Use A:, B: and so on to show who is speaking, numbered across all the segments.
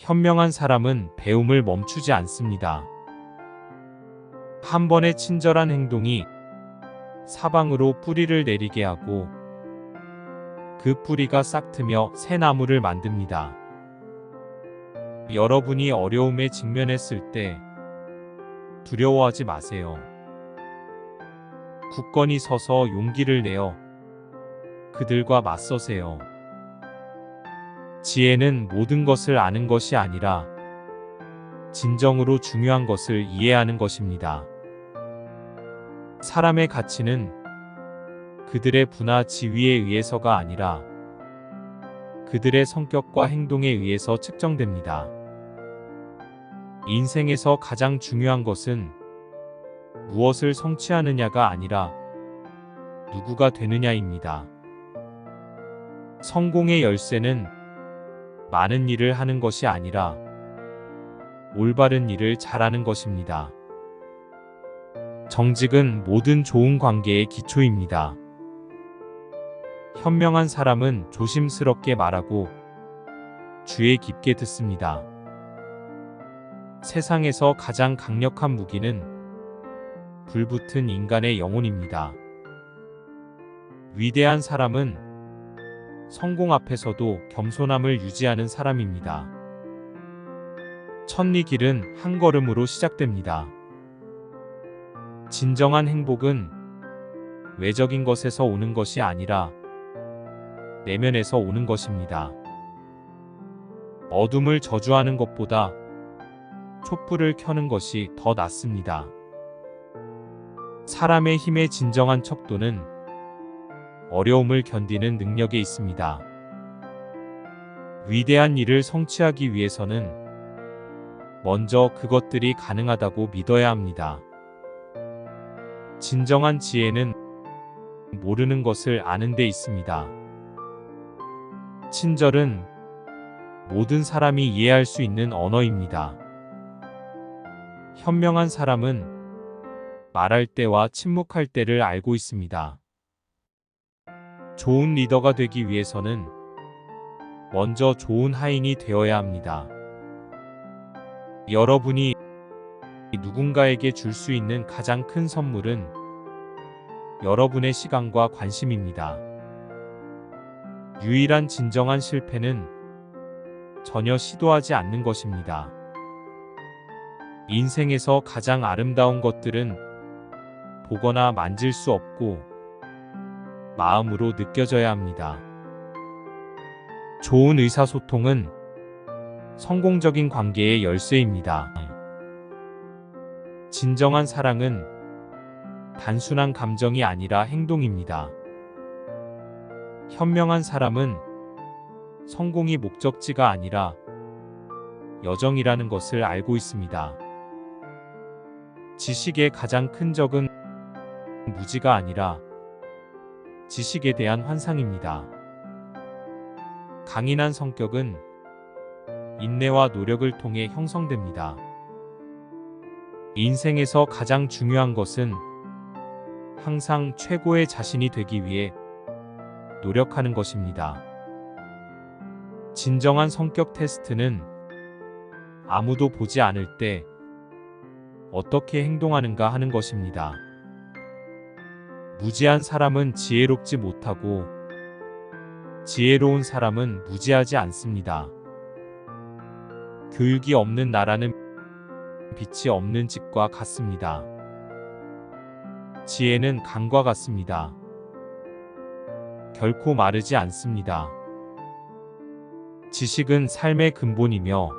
A: 현명한 사람은 배움을 멈추지 않습니다. 한 번의 친절한 행동이 사방으로 뿌리를 내리게 하고 그 뿌리가 싹트며 새 나무를 만듭니다. 여러분이 어려움에 직면했을 때 두려워하지 마세요. 굳건히 서서 용기를 내어 그들과 맞서세요. 지혜는 모든 것을 아는 것이 아니라 진정으로 중요한 것을 이해하는 것입니다. 사람의 가치는 그들의 부나 지위에 의해서가 아니라 그들의 성격과 행동에 의해서 측정됩니다. 인생에서 가장 중요한 것은 무엇을 성취하느냐가 아니라 누구가 되느냐입니다. 성공의 열쇠는 많은 일을 하는 것이 아니라 올바른 일을 잘하는 것입니다. 정직은 모든 좋은 관계의 기초입니다. 현명한 사람은 조심스럽게 말하고 주의 깊게 듣습니다. 세상에서 가장 강력한 무기는 불붙은 인간의 영혼입니다. 위대한 사람은 성공 앞에서도 겸손함을 유지하는 사람입니다. 천리 길은 한 걸음으로 시작됩니다. 진정한 행복은 외적인 것에서 오는 것이 아니라 내면에서 오는 것입니다. 어둠을 저주하는 것보다 촛불을 켜는 것이 더 낫습니다. 사람의 힘의 진정한 척도는 어려움을 견디는 능력에 있습니다. 위대한 일을 성취하기 위해서는 먼저 그것들이 가능하다고 믿어야 합니다. 진정한 지혜는 모르는 것을 아는 데 있습니다. 친절은 모든 사람이 이해할 수 있는 언어입니다. 현명한 사람은 말할 때와 침묵할 때를 알고 있습니다. 좋은 리더가 되기 위해서는 먼저 좋은 하인이 되어야 합니다. 여러분이 누군가에게 줄 수 있는 가장 큰 선물은 여러분의 시간과 관심입니다. 유일한 진정한 실패는 전혀 시도하지 않는 것입니다. 인생에서 가장 아름다운 것들은 보거나 만질 수 없고 마음으로 느껴져야 합니다. 좋은 의사소통은 성공적인 관계의 열쇠입니다. 진정한 사랑은 단순한 감정이 아니라 행동입니다. 현명한 사람은 성공이 목적지가 아니라 여정이라는 것을 알고 있습니다. 지식의 가장 큰 적은 무지가 아니라 지식에 대한 환상입니다. 강인한 성격은 인내와 노력을 통해 형성됩니다. 인생에서 가장 중요한 것은 항상 최고의 자신이 되기 위해 노력하는 것입니다. 진정한 성격 테스트는 아무도 보지 않을 때 어떻게 행동하는가 하는 것입니다. 무지한 사람은 지혜롭지 못하고 지혜로운 사람은 무지하지 않습니다. 교육이 없는 나라는 빛이 없는 집과 같습니다. 지혜는 강과 같습니다. 결코 마르지 않습니다. 지식은 삶의 근본이며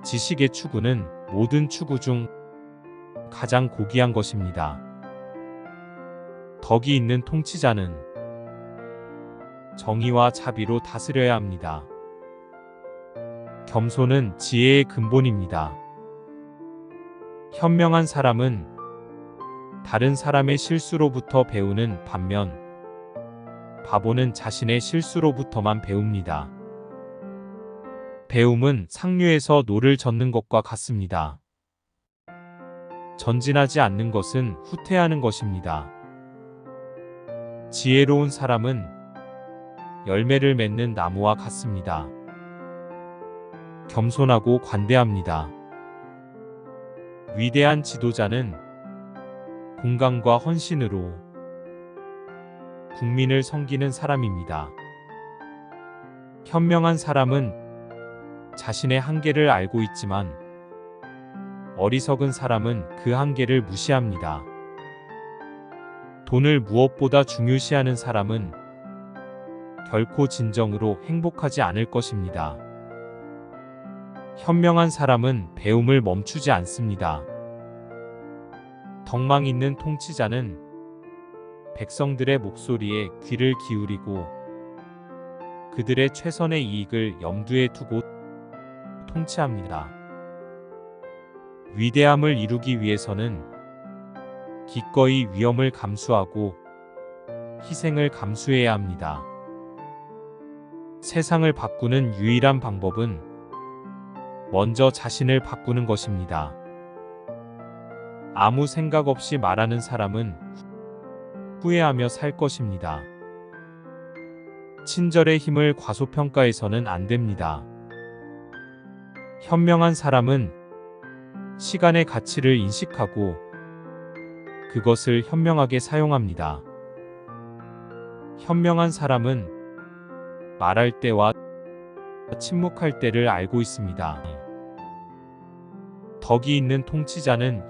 A: 지식의 추구는 모든 추구 중 가장 고귀한 것입니다. 덕이 있는 통치자는 정의와 자비로 다스려야 합니다. 겸손은 지혜의 근본입니다. 현명한 사람은 다른 사람의 실수로부터 배우는 반면 바보는 자신의 실수로부터만 배웁니다. 배움은 상류에서 노를 젓는 것과 같습니다. 전진하지 않는 것은 후퇴하는 것입니다. 지혜로운 사람은 열매를 맺는 나무와 같습니다. 겸손하고 관대합니다. 위대한 지도자는 공감과 헌신으로 국민을 섬기는 사람입니다. 현명한 사람은 자신의 한계를 알고 있지만 어리석은 사람은 그 한계를 무시합니다. 돈을 무엇보다 중요시하는 사람은 결코 진정으로 행복하지 않을 것입니다. 현명한 사람은 배움을 멈추지 않습니다. 덕망 있는 통치자는 백성들의 목소리에 귀를 기울이고 그들의 최선의 이익을 염두에 두고 통치합니다. 위대함을 이루기 위해서는 기꺼이 위험을 감수하고 희생을 감수해야 합니다. 세상을 바꾸는 유일한 방법은 먼저 자신을 바꾸는 것입니다. 아무 생각 없이 말하는 사람은 후회하며 살 것입니다. 친절의 힘을 과소평가해서는 안 됩니다. 현명한 사람은 시간의 가치를 인식하고 그것을 현명하게 사용합니다. 현명한 사람은 말할 때와 침묵할 때를 알고 있습니다. 덕이 있는 통치자는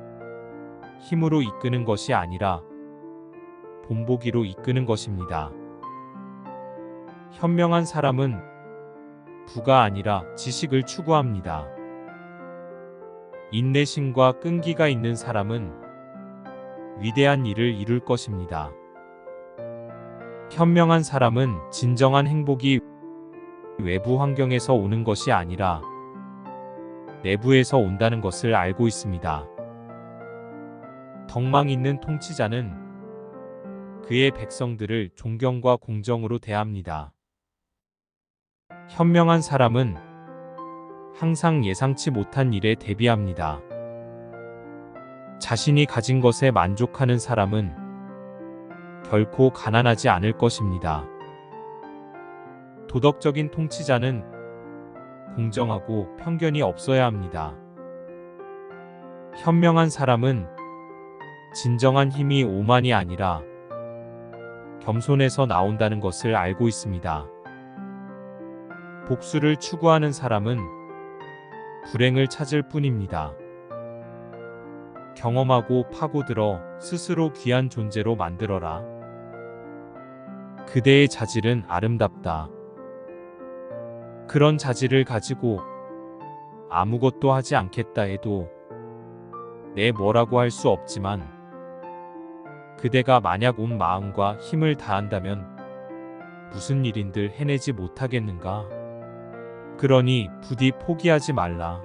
A: 힘으로 이끄는 것이 아니라 본보기로 이끄는 것입니다. 현명한 사람은 부가 아니라 지식을 추구합니다. 인내심과 끈기가 있는 사람은 위대한 일을 이룰 것입니다. 현명한 사람은 진정한 행복이 외부 환경에서 오는 것이 아니라 내부에서 온다는 것을 알고 있습니다. 덕망 있는 통치자는 그의 백성들을 존경과 공정으로 대합니다. 현명한 사람은 항상 예상치 못한 일에 대비합니다. 자신이 가진 것에 만족하는 사람은 결코 가난하지 않을 것입니다. 도덕적인 통치자는 공정하고 편견이 없어야 합니다. 현명한 사람은 진정한 힘이 오만이 아니라 겸손에서 나온다는 것을 알고 있습니다. 복수를 추구하는 사람은 불행을 찾을 뿐입니다. 경험하고 파고들어 스스로 귀한 존재로 만들어라. 그대의 자질은 아름답다. 그런 자질을 가지고 아무것도 하지 않겠다 해도 내 뭐라고 할 수 없지만 그대가 만약 온 마음과 힘을 다한다면 무슨 일인들 해내지 못하겠는가? 그러니 부디 포기하지 말라.